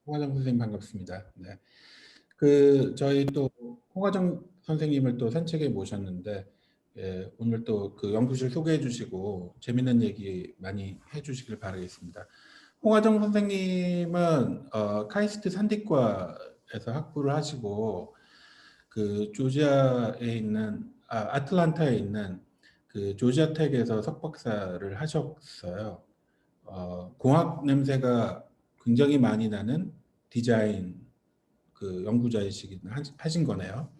홍화정 선생님 반갑습니다. 네. 저희 또 홍화정 선생님을 또 산책에 모셨는데, 예, 오늘 또 그 연구실 소개해 주시고 재밌는 얘기 많이 해 주시길 바라겠습니다. 홍화정 선생님은 카이스트 산디과에서 학부를 하시고 그 조지아에 있는 아틀란타에 있는 그 조지아텍에서 석박사를 하셨어요. 공학 냄새가 굉장히 많이 나는 디자인 그 연구자이시긴 하신 거네요.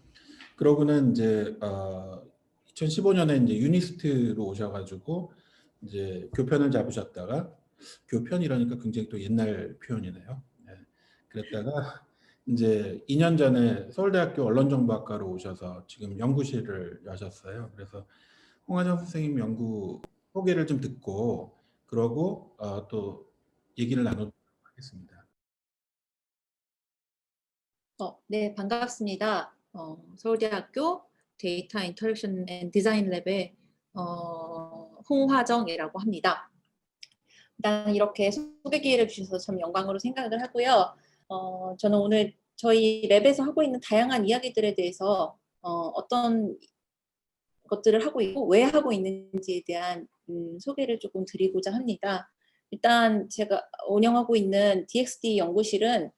그러고는 이제 2015년에 이제 유니스트로 오셔가지고 이제 교편을 잡으셨다가 교편이라니까 굉장히 또 옛날 표현이네요. 네. 그랬다가 이제 2년 전에 서울대학교 언론정보학과로 오셔서 지금 연구실을 여셨어요. 그래서 홍하정 선생님 연구 소개를 좀 듣고 그러고 또 얘기를 나누도록 하겠습니다. 네, 반갑습니다. 서울대학교 데이터 인터랙션 앤 디자인 랩의 홍화정이라고 합니다. 일단 이렇게 소개 기회를 주셔서 참 영광으로 생각을 하고요. 저는 오늘 저희 랩에서 하고 있는 다양한 이야기들에 대해서 어떤 것들을 하고 있고 왜 하고 있는지에 대한 소개를 조금 드리고자 합니다. 일단 제가 운영하고 있는 DXD 연구실은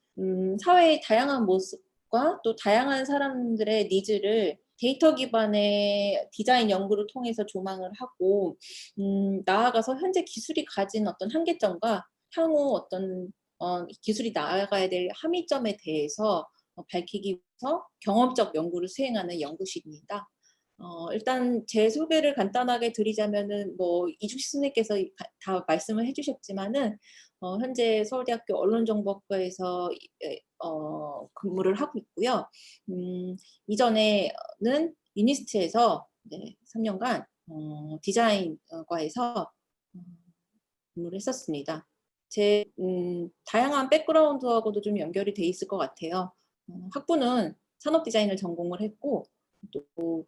사회의 다양한 모습과 또 다양한 사람들의 니즈를 데이터 기반의 디자인 연구를 통해서 조망을 하고 나아가서 현재 기술이 가진 어떤 한계점과 향후 어떤 기술이 나아가야 될 함의점에 대해서 밝히기 위해서 경험적 연구를 수행하는 연구실입니다. 일단 제 소개를 간단하게 드리자면은 뭐 이주식 선생님께서 다 말씀을 해주셨지만은 현재 서울대학교 언론정보학과에서 근무를 하고 있고요. 이전에는 유니스트에서 3년간 디자인과에서 근무를 했었습니다. 제 다양한 백그라운드하고도 좀 연결이 돼 있을 것 같아요. 학부는 산업 디자인을 전공을 했고 또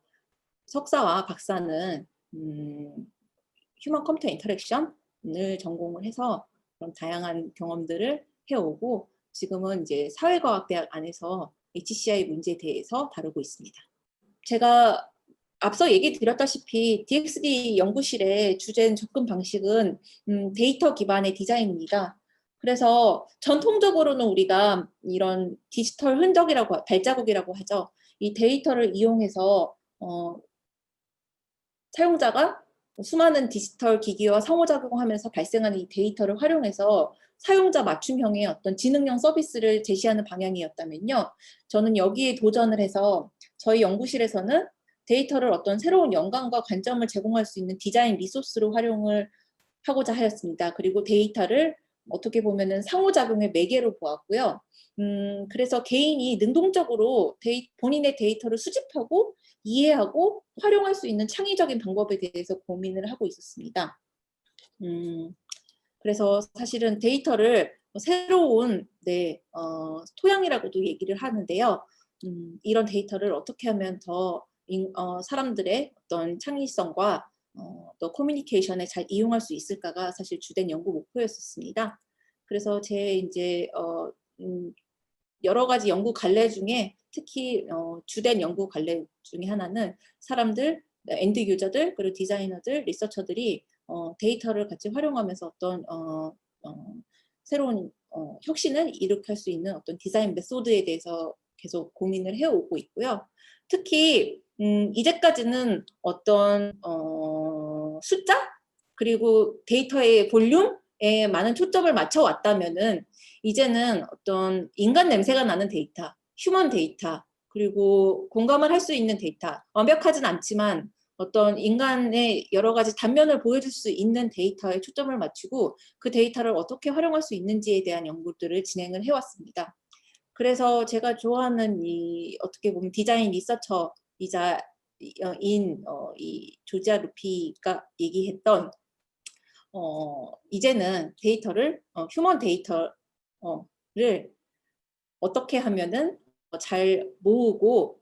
석사와 박사는 휴먼 컴퓨터 인터랙션을 전공을 해서 그런 다양한 경험들을 해오고 지금은 이제 사회과학대학 안에서 HCI 문제에 대해서 다루고 있습니다. 제가 앞서 얘기 드렸다시피 DXD 연구실의 주된 접근 방식은 데이터 기반의 디자인입니다. 그래서 전통적으로는 우리가 이런 디지털 흔적이라고 발자국이라고 하죠. 이 데이터를 이용해서 사용자가 수많은 디지털 기기와 상호작용하면서 발생하는 이 데이터를 활용해서 사용자 맞춤형의 어떤 지능형 서비스를 제시하는 방향이었다면요. 저는 여기에 도전을 해서 저희 연구실에서는 데이터를 어떤 새로운 영감과 관점을 제공할 수 있는 디자인 리소스로 활용을 하고자 하였습니다. 그리고 데이터를 어떻게 보면은 상호작용의 매개로 보았고요. 그래서 개인이 능동적으로 본인의 데이터를 수집하고 이해하고 활용할 수 있는 창의적인 방법에 대해서 고민을 하고 있었습니다. 그래서 사실은 데이터를 새로운 토양이라고도 얘기를 하는데요. 이런 데이터를 어떻게 하면 더 사람들의 어떤 창의성과 또 커뮤니케이션에 잘 이용할 수 있을까가 사실 주된 연구 목표였었습니다. 그래서 제 이제 여러 가지 연구 관례 중에 특히 주된 연구 관례 중에 하나는 사람들, 엔드 유저들, 그리고 디자이너들, 리서처들이 데이터를 같이 활용하면서 어떤 새로운 혁신을 일으킬 수 있는 어떤 디자인 메소드에 대해서 계속 고민을 해오고 있고요. 특히 이제까지는 어떤 숫자 그리고 데이터의 볼륨에 많은 초점을 맞춰 왔다면은 이제는 어떤 인간 냄새가 나는 데이터, 휴먼 데이터, 그리고 공감을 할 수 있는 데이터, 완벽하진 않지만 어떤 인간의 여러 가지 단면을 보여줄 수 있는 데이터에 초점을 맞추고 그 데이터를 어떻게 활용할 수 있는지에 대한 연구들을 진행을 해왔습니다. 그래서 제가 좋아하는 이 어떻게 보면 디자인 리서처이자 이 조지아 루피가 얘기했던 이제는 데이터를 휴먼 데이터를 어떻게 하면은 잘 모으고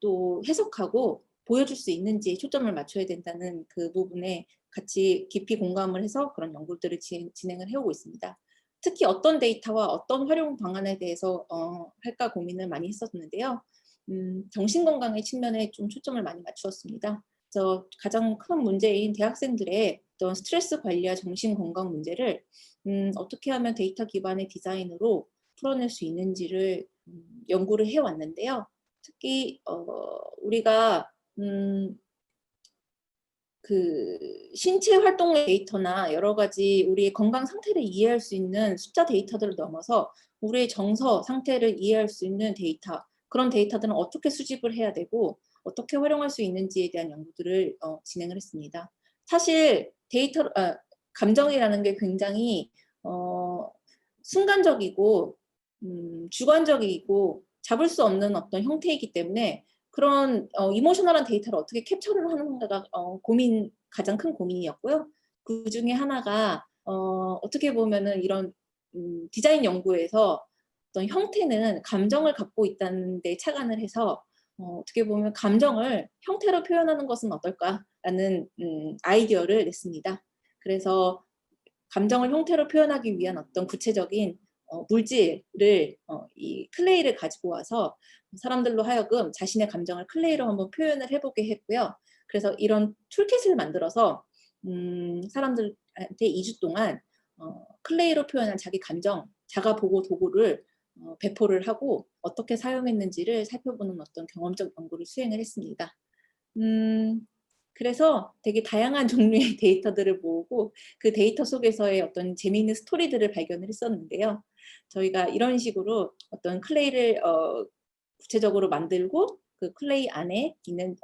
또 해석하고 보여줄 수 있는지에 초점을 맞춰야 된다는 그 부분에 같이 깊이 공감을 해서 그런 연구들을 진행을 해오고 있습니다. 특히 어떤 데이터와 어떤 활용 방안에 대해서 할까 고민을 많이 했었는데요. 정신건강의 측면에 좀 초점을 많이 맞추었습니다. 그래서 가장 큰 문제인 대학생들의 어떤 스트레스 관리와 정신건강 문제를 어떻게 하면 데이터 기반의 디자인으로 풀어낼 수 있는지를 연구를 해왔는데요. 특히 우리가 그 신체 활동의 데이터나 여러 가지 우리의 건강 상태를 이해할 수 있는 숫자 데이터들을 넘어서 우리의 정서 상태를 이해할 수 있는 데이터, 그런 데이터들은 어떻게 수집을 해야 되고 어떻게 활용할 수 있는지에 대한 연구들을 진행을 했습니다. 사실 감정이라는 게 굉장히 순간적이고 주관적이고 잡을 수 없는 어떤 형태이기 때문에 그런 이모셔널한 데이터를 어떻게 캡처를 하는가가 가장 큰 고민이었고요. 그 중에 하나가 어떻게 보면은 이런 디자인 연구에서 어떤 형태는 감정을 갖고 있다는 데 착안을 해서 어떻게 보면 감정을 형태로 표현하는 것은 어떨까라는 아이디어를 냈습니다. 그래서 감정을 형태로 표현하기 위한 어떤 구체적인 물질을 이 클레이를 가지고 와서 사람들로 하여금 자신의 감정을 클레이로 한번 표현을 해보게 했고요. 그래서 이런 툴킷을 만들어서 사람들한테 2주 동안 클레이로 표현한 자기 감정, 자가 보고 도구를 배포를 하고 어떻게 사용했는지를 살펴보는 어떤 경험적 연구를 수행을 했습니다. 그래서 되게 다양한 종류의 데이터들을 모으고 그 데이터 속에서의 어떤 재미있는 스토리들을 발견을 했었는데요. 저희가 이런 식으로 어떤 클레이를 구체적으로 만들고 그 클레이 안에 있는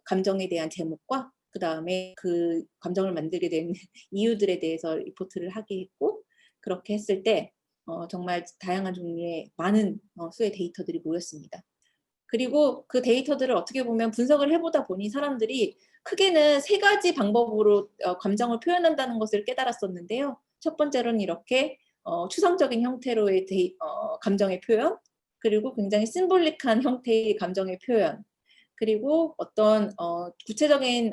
감정에 대한 제목과 그 다음에 그 감정을 만들게 된 이유들에 대해서 리포트를 하게 했고, 그렇게 했을 때 정말 다양한 종류의 많은 수의 데이터들이 모였습니다. 그리고 그 데이터들을 어떻게 보면 분석을 해보다 보니 사람들이 크게는 3가지 방법으로 감정을 표현한다는 것을 깨달았었는데요. 첫 번째로는 이렇게 추상적인 형태로의 감정의 표현, 그리고 굉장히 심볼릭한 형태의 감정의 표현, 그리고 어떤 구체적인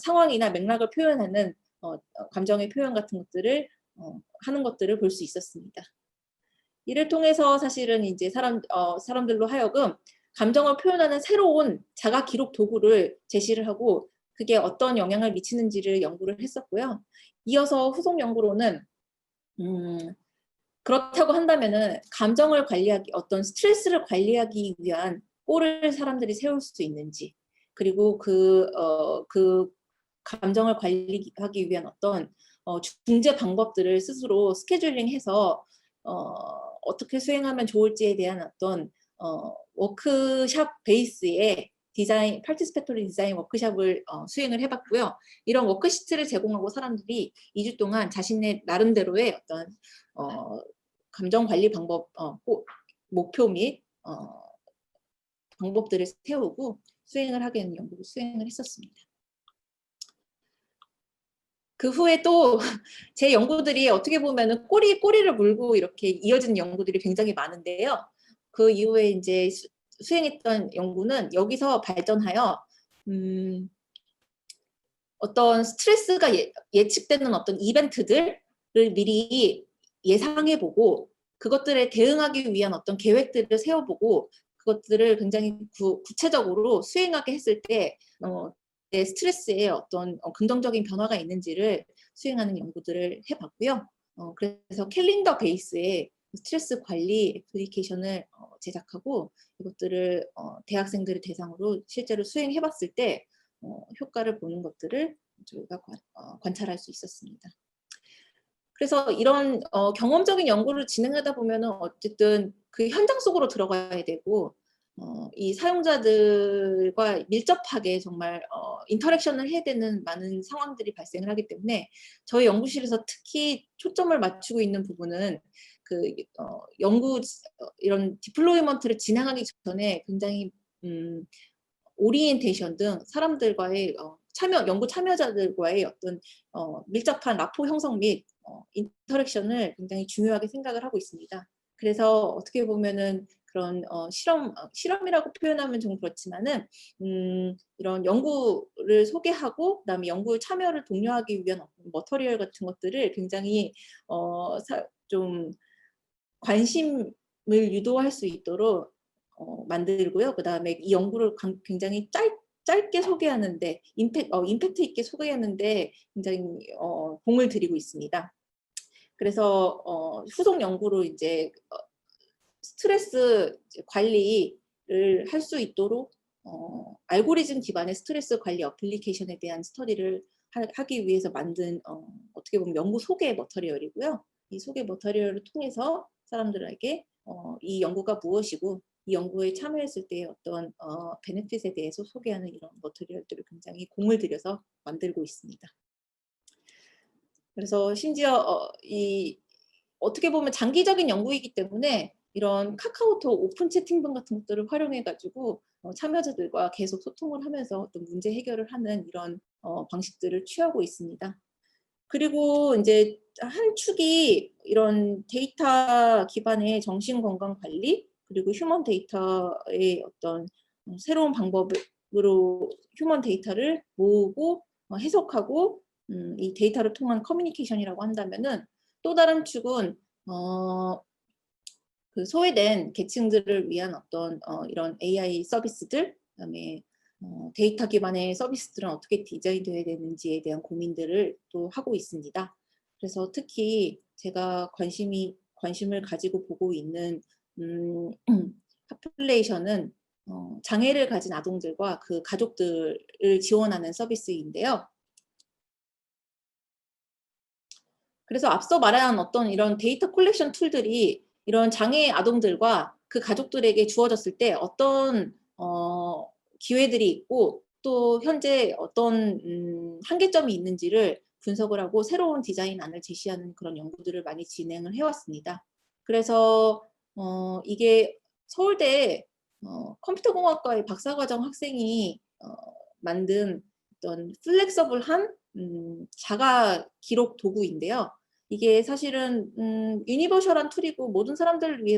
상황이나 맥락을 표현하는 감정의 표현 같은 것들을 하는 것들을 볼 수 있었습니다. 이를 통해서 사실은 이제 사람들로 하여금 감정을 표현하는 새로운 자가 기록 도구를 제시를 하고 그게 어떤 영향을 미치는지를 연구를 했었고요. 이어서 후속 연구로는 그렇다고 한다면은 감정을 관리하기, 어떤 스트레스를 관리하기 위한 골을 사람들이 세울 수 있는지, 그리고 그 감정을 관리하기 위한 어떤 중재 방법들을 스스로 스케줄링해서 어떻게 수행하면 좋을지에 대한 어떤 워크샵 베이스의 디자인, 파티시페토리 디자인 워크샵을 수행을 해봤고요. 이런 워크시트를 제공하고 사람들이 2주 동안 자신의 나름대로의 어떤 감정 관리 방법, 목표 및 방법들을 세우고 수행을 하게 되는 연구를 수행을 했었습니다. 그 후에 또 제 연구들이 어떻게 보면은 꼬리를 물고 이렇게 이어지는 연구들이 굉장히 많은데요. 그 이후에 이제 수행했던 연구는 여기서 발전하여 어떤 스트레스가 예측되는 어떤 이벤트들을 미리 예상해보고 그것들에 대응하기 위한 어떤 계획들을 세워보고 그것들을 굉장히 구체적으로 수행하게 했을 때 내 스트레스에 어떤 긍정적인 변화가 있는지를 수행하는 연구들을 해봤고요. 그래서 캘린더 베이스의 스트레스 관리 애플리케이션을 제작하고 이것들을 대학생들을 대상으로 실제로 수행해봤을 때 효과를 보는 것들을 저희가 관찰할 수 있었습니다. 그래서 이런 경험적인 연구를 진행하다 보면은 어쨌든 그 현장 속으로 들어가야 되고 이 사용자들과 밀접하게 정말 인터랙션을 해야 되는 많은 상황들이 발생을 하기 때문에 저희 연구실에서 특히 초점을 맞추고 있는 부분은 그 이런 디플로이먼트를 진행하기 전에 굉장히 오리엔테이션 등 사람들과의 연구 참여자들과의 어떤 밀접한 라포 형성 및 인터랙션을 굉장히 중요하게 생각을 하고 있습니다. 그래서 어떻게 보면은 그런 실험이라고 표현하면 좀 그렇지만은 이런 연구를 소개하고 그다음에 연구 참여를 독려하기 위한 어떤 머터리얼 같은 것들을 굉장히 좀 관심을 유도할 수 있도록 만들고요. 그다음에 이 연구를 굉장히 짧게 소개하는데 임팩트 있게 소개하는데 굉장히 공을 들이고 있습니다. 그래서 후속 연구로 이제 스트레스 관리를 할 수 있도록 알고리즘 기반의 스트레스 관리 어플리케이션에 대한 스터디를 하기 위해서 만든 어떻게 보면 연구 소개 머터리얼이고요. 이 소개 머터리얼을 통해서 사람들에게 이 연구가 무엇이고 이 연구에 참여했을 때의 어떤 베네핏에 대해서 소개하는 이런 머터리얼들을 굉장히 공을 들여서 만들고 있습니다. 그래서 심지어 어떻게 보면 장기적인 연구이기 때문에 이런 카카오톡 오픈 채팅방 같은 것들을 활용해가지고 참여자들과 계속 소통을 하면서 어떤 문제 해결을 하는 이런 방식들을 취하고 있습니다. 그리고 이제 한 축이 이런 데이터 기반의 정신건강 관리 그리고 휴먼 데이터의 어떤 새로운 방법으로 휴먼 데이터를 모으고 해석하고 이 데이터를 통한 커뮤니케이션이라고 한다면은 또 다른 축은 그 소외된 계층들을 위한 어떤 이런 AI 서비스들, 그다음에 데이터 기반의 서비스들은 어떻게 디자인되어야 되는지에 대한 고민들을 또 하고 있습니다. 그래서 특히 제가 관심을 가지고 보고 있는 팝플레이션은 장애를 가진 아동들과 그 가족들을 지원하는 서비스인데요. 그래서 앞서 말한 어떤 이런 데이터 콜렉션 툴들이 이런 장애 아동들과 그 가족들에게 주어졌을 때 어떤 기회들이 있고 또 현재 어떤 한계점이 있는지를 분석을 하고 새로운 디자인안을 제시하는 그런 연구들을 많이 진행을 해왔습니다. 그래서 이게 서울대 컴퓨터공학과의 박사과정 학생이 만든 어떤 플렉서블한 자가 기록 도구인데요. 이게 사실은 유니버셜한 툴이고 모든 사람들을 위해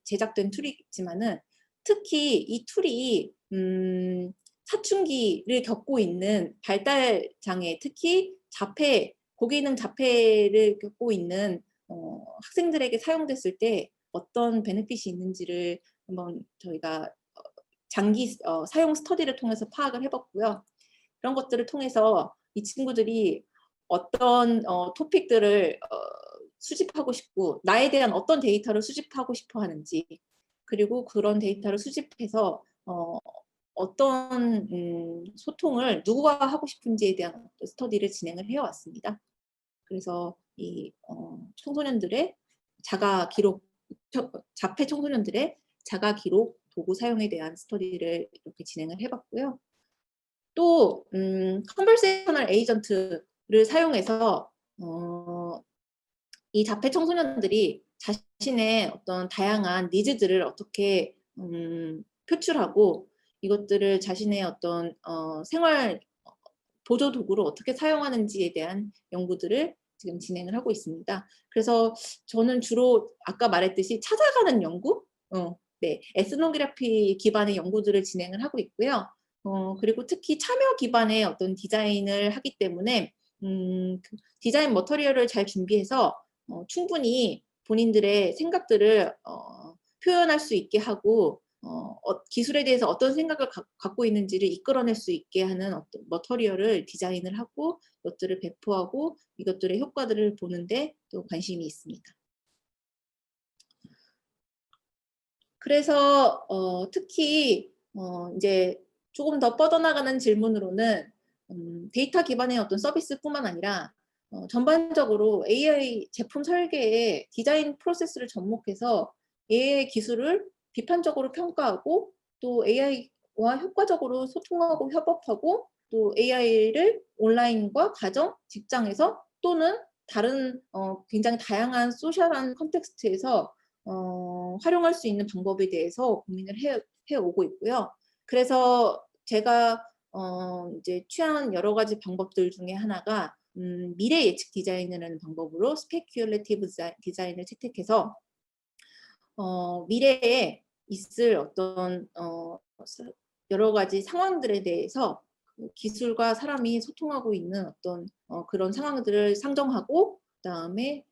제작된 툴이지만은 특히 이 툴이 사춘기를 겪고 있는 발달 장애, 특히 고기능 자폐를 겪고 있는 학생들에게 사용됐을 때 어떤 베네핏이 있는지를 한번 저희가 장기 사용 스터디를 통해서 파악을 해봤고요. 그런 것들을 통해서 이 친구들이 어떤 토픽들을 수집하고 싶고 나에 대한 어떤 데이터를 수집하고 싶어 하는지 그리고 그런 데이터를 수집해서 어떤 소통을 누구와 하고 싶은지에 대한 스터디를 진행을 해왔습니다. 그래서 이 청소년들의 자폐 청소년들의 자가 기록 도구 사용에 대한 스터디를 이렇게 진행을 해봤고요. 또 컨버세이셔널 에이전트를 사용해서 이 자폐 청소년들이 자신의 어떤 다양한 니즈들을 어떻게 표출하고 이것들을 자신의 어떤 생활 보조 도구로 어떻게 사용하는지에 대한 연구들을 지금 진행을 하고 있습니다. 그래서 저는 주로 아까 말했듯이 찾아가는 연구, 네, 에스노그래피 기반의 연구들을 진행을 하고 있고요. 그리고 특히 참여 기반의 어떤 디자인을 하기 때문에 그 디자인 머터리얼을 잘 준비해서 충분히 본인들의 생각들을 표현할 수 있게 하고 기술에 대해서 어떤 생각을 갖고 있는지를 이끌어낼 수 있게 하는 어떤 머터리얼을 디자인을 하고 이것들을 배포하고 이것들의 효과들을 보는데 또 관심이 있습니다. 그래서 특히 이제 조금 더 뻗어나가는 질문으로는 데이터 기반의 어떤 서비스뿐만 아니라 전반적으로 AI 제품 설계의 디자인 프로세스를 접목해서 AI 기술을 비판적으로 평가하고 또 AI와 효과적으로 소통하고 협업하고 또 AI를 온라인과 가정, 직장에서 또는 다른 굉장히 다양한 소셜한 컨텍스트에서 활용할 수 있는 방법에 대해서 고민을 해오고 있고요. 그래서 제가 이제 취한 여러 가지 방법들 중에 하나가 미래 예측 디자인이라는 방법으로 스페큘레이티브 디자인을 채택해서 미래에 있을 어떤 여러 가지 상황들에 대해서 그 기술과 사람이 소통하고 있는 어떤 그런 상황들을 상정하고, 그다음에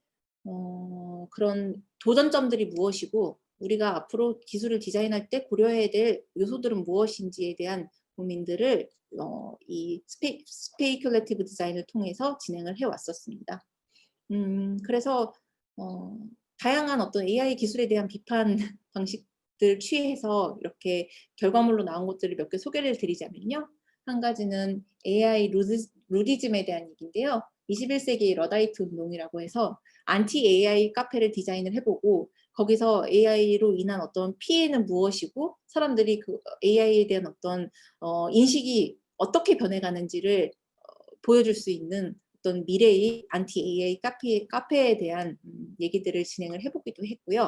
그런 도전점들이 무엇이고 우리가 앞으로 기술을 디자인할 때 고려해야 될 요소들은 무엇인지에 대한 고민들을 이 스페이큘레이티브 디자인을 통해서 진행을 해왔었습니다. 그래서 다양한 어떤 AI 기술에 대한 비판 방식들 취해서 이렇게 결과물로 나온 것들을 몇 개 소개를 드리자면요. 한 가지는 AI 루디즘에 대한 얘기인데요. 21세기 러다이트 운동이라고 해서 안티 AI 카페를 디자인을 해보고 거기서 AI로 인한 어떤 피해는 무엇이고 사람들이 그 AI에 대한 어떤 인식이 어떻게 변해가는지를 보여줄 수 있는 어떤 미래의 안티 AI 카페에 대한 얘기들을 진행을 해보기도 했고요.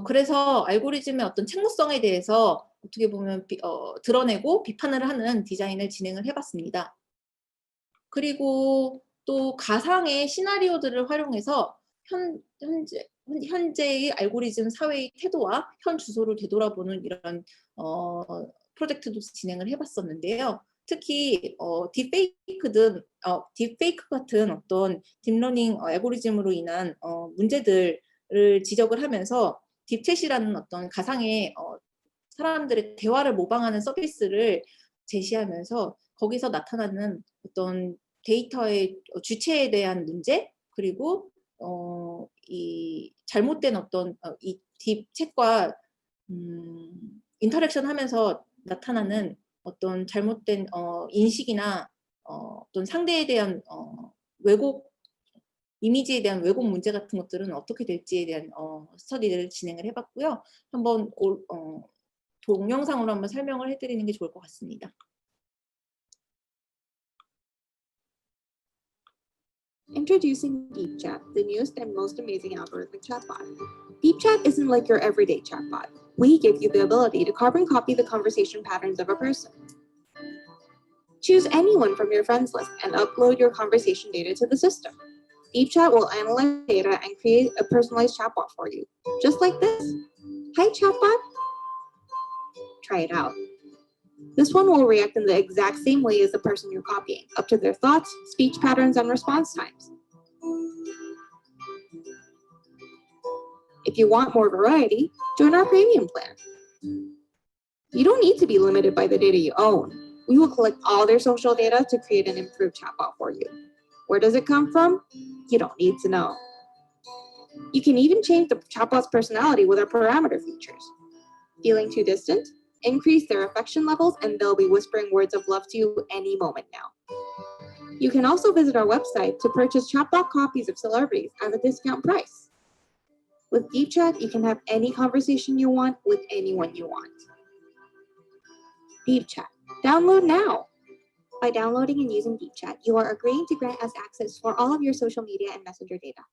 그래서 알고리즘의 어떤 책무성에 대해서 어떻게 보면 드러내고 비판을 하는 디자인을 진행을 해봤습니다. 그리고 또 가상의 시나리오들을 활용해서 현재의 알고리즘 사회의 태도와 현 주소를 되돌아보는 이런 프로젝트도 진행을 해봤었는데요. 특히 딥페이크 같은 어떤 딥러닝 알고리즘으로 인한 문제들을 지적을 하면서 딥챗이라는 어떤 가상의 사람들의 대화를 모방하는 서비스를 제시하면서 거기서 나타나는 어떤 데이터의 주체에 대한 문제, 그리고 이 잘못된 어떤 이 딥챗과 인터랙션 하면서 나타나는 어떤 잘못된 인식이나 어떤 상대에 대한 왜곡, 이미지에 대한 왜곡 문제 같은 것들은 어떻게 될지에 대한 스터디를 진행을 해봤고요. 한번 동영상으로 한번 설명을 해드리는 게 좋을 것 같습니다. Introducing DeepChat, the newest and most amazing algorithmic chatbot. DeepChat isn't like your everyday chatbot. We give you the ability to carbon copy the conversation patterns of a person. Choose anyone from your friends list and upload your conversation data to the system. DeepChat will analyze data and create a personalized chatbot for you, just like this. Hi, chatbot. Try it out. This one will react in the exact same way as the person you're copying, up to their thoughts, speech patterns, and response times. If you want more variety, join our premium plan. You don't need to be limited by the data you own. We will collect all their social data to create an improved chatbot for you. Where does it come from? You don't need to know. You can even change the chatbot's personality with our parameter features. Feeling too distant? Increase their affection levels and they'll be whispering words of love to you any moment now. You can also visit our website to purchase chatbot copies of celebrities at a discount price. With DeepChat, you can have any conversation you want with anyone you want. DeepChat, download now. By downloading and using DeepChat, you are agreeing to grant us access for all of your social media and messenger data.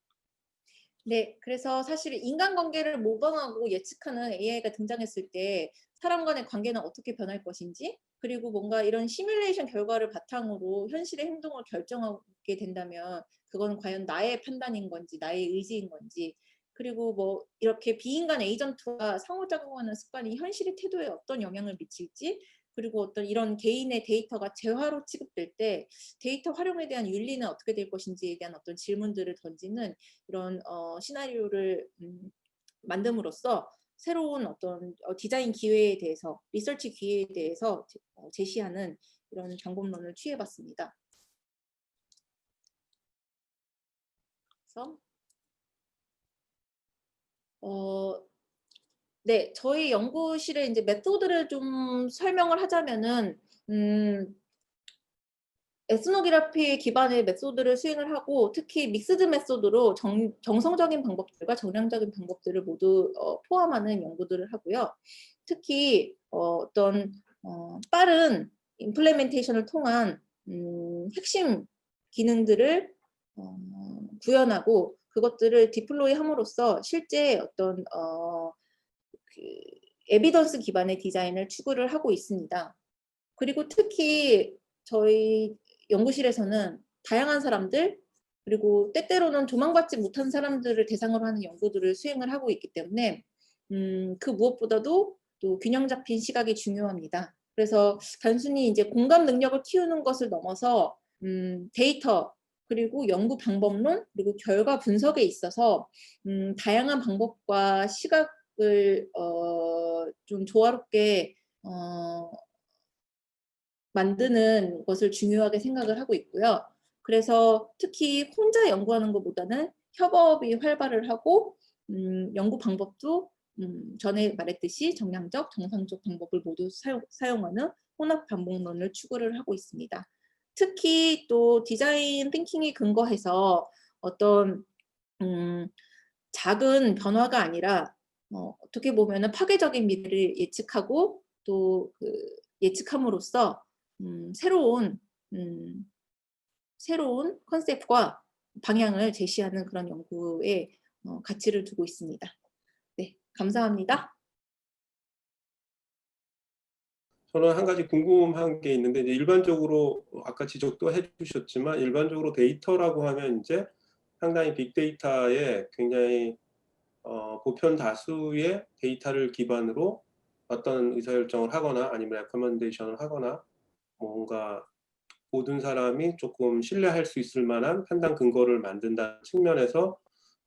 네, 그래서 사실 인간관계를 모방하고 예측하는 AI가 등장했을 때 사람 간의 관계는 어떻게 변할 것인지, 그리고 뭔가 이런 시뮬레이션 결과를 바탕으로 현실의 행동을 결정하게 된다면 그건 과연 나의 판단인 건지 나의 의지인 건지, 그리고 뭐 이렇게 비인간 에이전트와 상호작용하는 습관이 현실의 태도에 어떤 영향을 미칠지, 그리고 어떤 이런 개인의 데이터가 재화로 취급될 때 데이터 활용에 대한 윤리는 어떻게 될 것인지에 대한 어떤 질문들을 던지는 이런 시나리오를 만듦으로써 새로운 어떤 디자인 기회에 대해서, 리서치 기회에 대해서 제시하는 이런 방법론을 취해봤습니다. 그래서 네, 저희 연구실의 이제 메소드를 좀 설명을 하자면은 에스노그래피 기반의 메소드를 수행을 하고, 특히 믹스드 메소드로 정성적인 방법들과 정량적인 방법들을 모두 포함하는 연구들을 하고요. 특히 어떤 빠른 임플레멘테이션을 통한 핵심 기능들을 구현하고 그것들을 디플로이 함으로써 실제 어떤 에비던스 기반의 디자인을 추구를 하고 있습니다. 그리고 특히 저희 연구실에서는 다양한 사람들, 그리고 때때로는 조망받지 못한 사람들을 대상으로 하는 연구들을 수행을 하고 있기 때문에 그 무엇보다도 또 균형 잡힌 시각이 중요합니다. 그래서 단순히 이제 공감 능력을 키우는 것을 넘어서 데이터 그리고 연구 방법론 그리고 결과 분석에 있어서 다양한 방법과 시각을 좀 조화롭게 만드는 것을 중요하게 생각을 하고 있고요. 그래서 특히 혼자 연구하는 것보다는 협업이 활발을 하고 연구 방법도 전에 말했듯이 정량적, 정상적 방법을 모두 사용하는 혼합 방법론을 추구를 하고 있습니다. 특히 또 디자인 띵킹에 근거해서 어떤 작은 변화가 아니라 어떻게 보면은 파괴적인 미래를 예측하고 또 그 예측함으로써 새로운 컨셉과 방향을 제시하는 그런 연구에 가치를 두고 있습니다. 네, 감사합니다. 저는 한 가지 궁금한 게 있는데 이제 일반적으로 아까 지적도 해주셨지만 일반적으로 데이터라고 하면 이제 상당히 빅데이터에 굉장히 보편 다수의 데이터를 기반으로 어떤 의사결정을 하거나 아니면 레커멘데이션을 하거나 뭔가 모든 사람이 조금 신뢰할 수 있을 만한 판단 근거를 만든다는 측면에서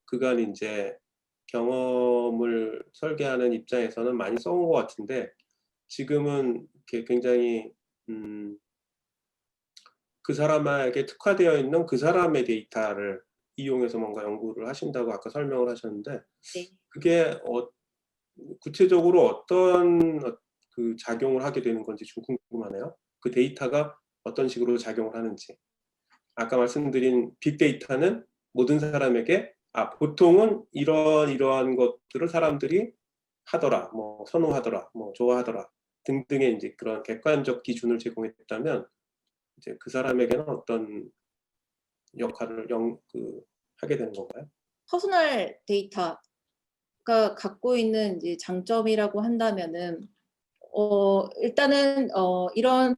그간 이제 경험을 설계하는 입장에서는 많이 써온 것 같은데 지금은 이렇게 굉장히 그 사람에게 특화되어 있는 그 사람의 데이터를 이용해서 뭔가 연구를 하신다고 아까 설명을 하셨는데 네. 그게 구체적으로 어떤 그 작용을 하게 되는 건지 좀 궁금하네요. 그 데이터가 어떤 식으로 작용을 하는지. 아까 말씀드린 빅데이터는 모든 사람에게 보통은 이러한 것들을 사람들이 하더라, 뭐 선호하더라, 뭐 좋아하더라 등등의 이제 그런 객관적 기준을 제공했다면 이제 그 사람에게는 어떤 역할을 하게 되는 건가요? 퍼스널 데이터가 갖고 있는 이제 장점이라고 한다면은 일단은 이런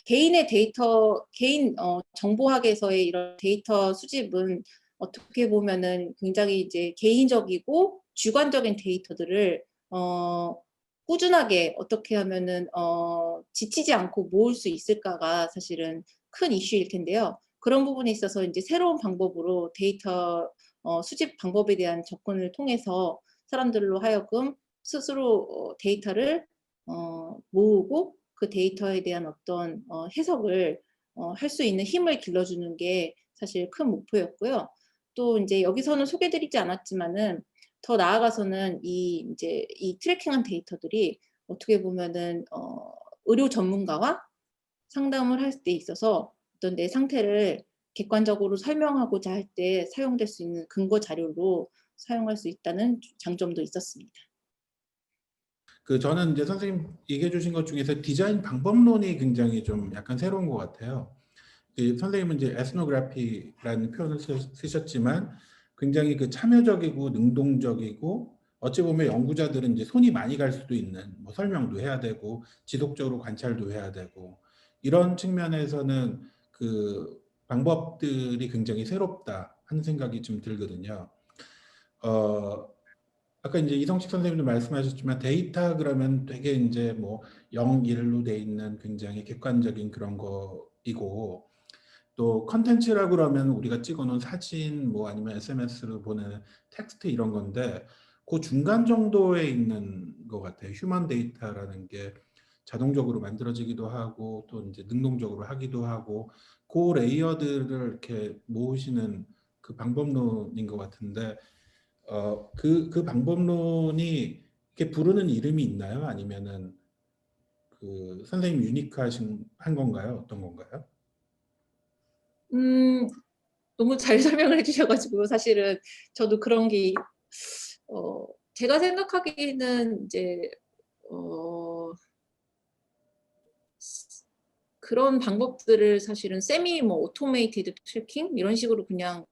개인의 데이터, 개인 정보학에서의 이런 데이터 수집은 어떻게 보면은 굉장히 이제 개인적이고 주관적인 데이터들을 꾸준하게 어떻게 하면은 지치지 않고 모을 수 있을까가 사실은 큰 이슈일 텐데요. 그런 부분에 있어서 이제 새로운 방법으로 데이터 수집 방법에 대한 접근을 통해서 사람들로 하여금 스스로 데이터를 모으고 그 데이터에 대한 어떤 해석을 할 수 있는 힘을 길러주는 게 사실 큰 목표였고요. 또 이제 여기서는 소개드리지 않았지만은 더 나아가서는 이 트래킹한 데이터들이 어떻게 보면은 의료 전문가와 상담을 할 때 있어서 어떤 내 상태를 객관적으로 설명하고자 할 때 사용될 수 있는 근거 자료로 사용할 수 있다는 장점도 있었습니다. 저는 이제 선생님 얘기해 주신 것 중에서 디자인 방법론이 굉장히 좀 약간 새로운 것 같아요. 선생님은 이제 에스노그래피라는 표현을 쓰셨지만 굉장히 참여적이고 능동적이고 어찌 보면 연구자들은 이제 손이 많이 갈 수도 있는 뭐 설명도 해야 되고 지속적으로 관찰도 해야 되고 이런 측면에서는 그 방법들이 굉장히 새롭다 하는 생각이 좀 들거든요. 아까 이제 이성식 선생님도 말씀하셨지만 데이터 그러면 되게 이제 뭐 0, 1로 돼 있는 굉장히 객관적인 그런 거이고 또 컨텐츠라고 그러면 우리가 찍어놓은 사진 뭐 아니면 SMS로 보내는 텍스트 이런 건데 그 중간 정도에 있는 것 같아요. 휴먼 데이터라는 게 자동적으로 만들어지기도 하고 또 이제 능동적으로 하기도 하고 그 레이어들을 이렇게 모으시는 그 방법론인 것 같은데 그 방법론이 이렇게 부르는 이름이 있나요? 아니면은 선생님 한 건가요? 어떤 건가요? 너무 잘 설명을 해주셔가지고 사실은 저도 그런 게 제가 생각하기에는 이제 그런 방법들을 사실은 세미 뭐 오토메이티드 트래킹 이런 식으로 그냥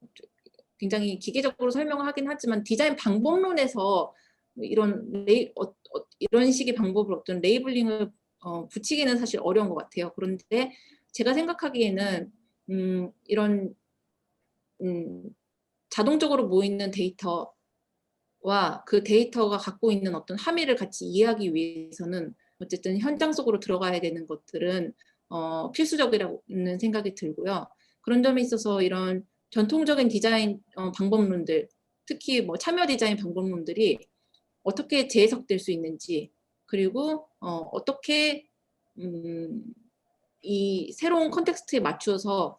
굉장히 기계적으로 설명을 하긴 하지만 디자인 방법론에서 이런 이런 식의 방법을 어떤 레이블링을 붙이기는 사실 어려운 것 같아요. 그런데 제가 생각하기에는 이런 자동적으로 모이는 데이터 와 그 데이터가 갖고 있는 어떤 함의를 같이 이해하기 위해서는 어쨌든 현장 속으로 들어가야 되는 것들은 필수적이라는 생각이 들고요. 그런 점에 있어서 이런 전통적인 디자인 방법론들, 특히 뭐 참여 디자인 방법론들이 어떻게 재해석될 수 있는지, 그리고 어떻게 이 새로운 컨텍스트에 맞추어서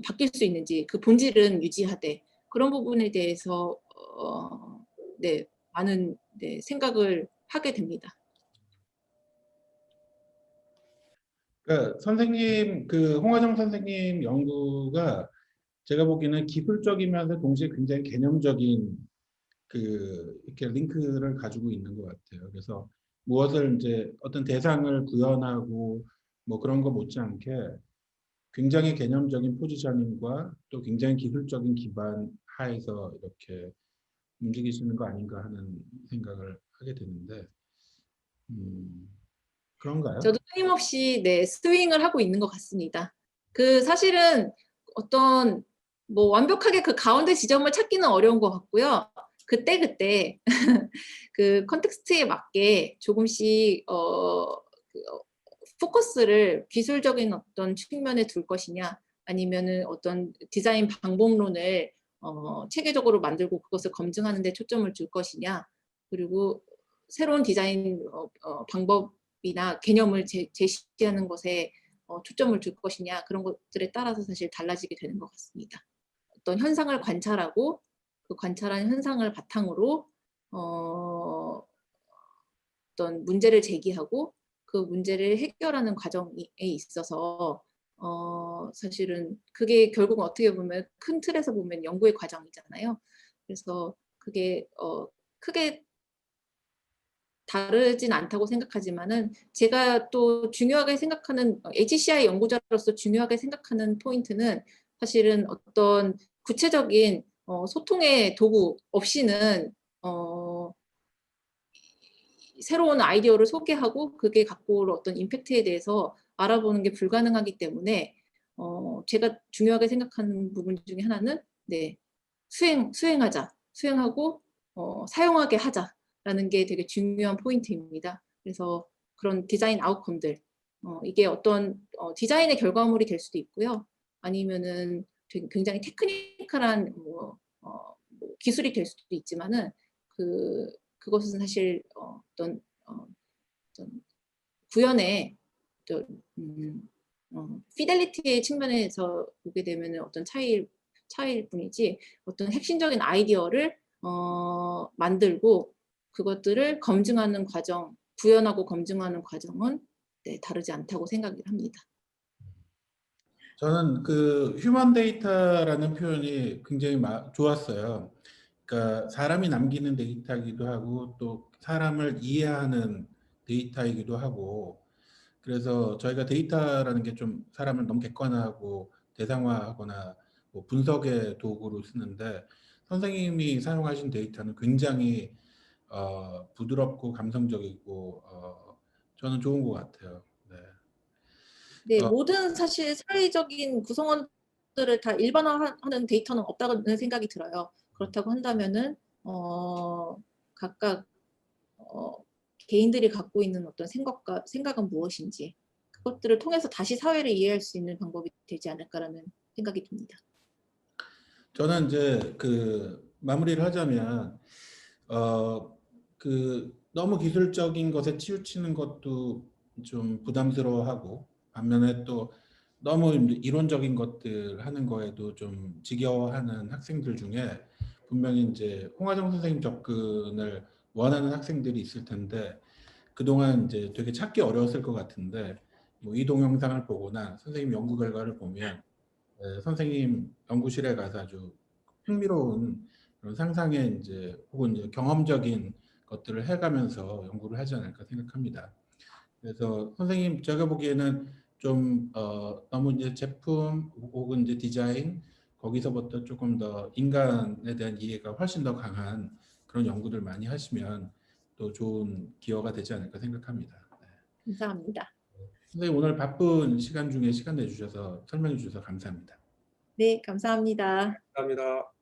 바뀔 수 있는지, 그 본질은 유지하되 그런 부분에 대해서 네, 많은 생각을 하게 됩니다. 그러니까 선생님 그 홍화정 선생님 연구가 제가 보기에는 기술적이면서 동시에 굉장히 개념적인 그 이렇게 링크를 가지고 있는 것 같아요. 그래서 무엇을 이제 어떤 대상을 구현하고 뭐 그런 거 못지않게 굉장히 개념적인 포지셔닝과 또 굉장히 기술적인 기반 하에서 이렇게 움직이시는 거 아닌가 하는 생각을 하게 되는데 그런가요? 저도 끊임없이 스윙을 하고 있는 것 같습니다. 그 사실은 어떤 뭐 완벽하게 그 가운데 지점을 찾기는 어려운 것 같고요. 그때 그 컨텍스트에 맞게 조금씩 포커스를 기술적인 어떤 측면에 둘 것이냐, 아니면은 어떤 디자인 방법론을 체계적으로 만들고 그것을 검증하는 데 초점을 줄 것이냐, 그리고 새로운 디자인 방법이나 개념을 제시하는 것에 초점을 줄 것이냐, 그런 것들에 따라서 사실 달라지게 되는 것 같습니다. 어떤 현상을 관찰하고 그 관찰한 현상을 바탕으로 어떤 문제를 제기하고 그 문제를 해결하는 과정에 있어서 사실은 그게 결국 어떻게 보면 큰 틀에서 보면 연구의 과정이잖아요. 그래서 그게 크게 다르진 않다고 생각하지만은, 제가 또 중요하게 생각하는, HCI 연구자로서 중요하게 생각하는 포인트는 사실은 어떤 구체적인 소통의 도구 없이는 새로운 아이디어를 소개하고 그게 갖고 올 어떤 임팩트에 대해서 알아보는 게 불가능하기 때문에 제가 중요하게 생각하는 부분 중에 하나는 수행하고 사용하게 하자라는 게 되게 중요한 포인트입니다. 그래서 그런 디자인 아웃컴들, 이게 어떤 디자인의 결과물이 될 수도 있고요. 아니면은 굉장히 테크니컬한 뭐 기술이 될 수도 있지만은 그것은 사실 어떤 구현의 피델리티의 측면에서 보게 되면 어떤 차이일 뿐이지, 어떤 핵심적인 아이디어를 만들고 그것들을 검증하는 과정, 구현하고 검증하는 과정은 다르지 않다고 생각을 합니다. 저는 그 휴먼 데이터라는 표현이 굉장히 좋았어요. 그러니까 사람이 남기는 데이터이기도 하고 또 사람을 이해하는 데이터이기도 하고, 그래서 저희가 데이터라는 게 좀 사람을 너무 객관화하고 대상화하거나 뭐 분석의 도구로 쓰는데, 선생님이 사용하신 데이터는 굉장히 부드럽고 감성적이고 저는 좋은 것 같아요. 네. 네, 모든 사실 사회적인 구성원들을 다 일반화하는 데이터는 없다는 생각이 들어요. 그렇다고 한다면은 각각 개인들이 갖고 있는 어떤 생각은 무엇인지, 그것들을 통해서 다시 사회를 이해할 수 있는 방법이 되지 않을까라는 생각이 듭니다. 저는 이제 그 마무리를 하자면 그 너무 기술적인 것에 치우치는 것도 좀 부담스러워하고, 반면에 또 너무 이론적인 것들 하는 거에도 좀 지겨워하는 학생들 중에 분명히 이제 홍화정 선생님 접근을 원하는 학생들이 있을 텐데, 그동안 이제 되게 찾기 어려웠을 것 같은데, 뭐 이 동영상을 보거나 선생님 연구 결과를 보면 선생님 연구실에 가서 아주 흥미로운 그런 상상의 이제 혹은 이제 경험적인 것들을 해가면서 연구를 하지 않을까 생각합니다. 그래서 선생님 제가 보기에는 좀 너무 이제 제품 혹은 이제 디자인 거기서부터 조금 더 인간에 대한 이해가 훨씬 더 강한 그런 연구들 많이 하시면 또 좋은 기여가 되지 않을까 생각합니다. 네. 감사합니다. 선생님 오늘 바쁜 시간 중에 시간 내주셔서 설명해 주셔서 감사합니다. 네, 감사합니다. 감사합니다.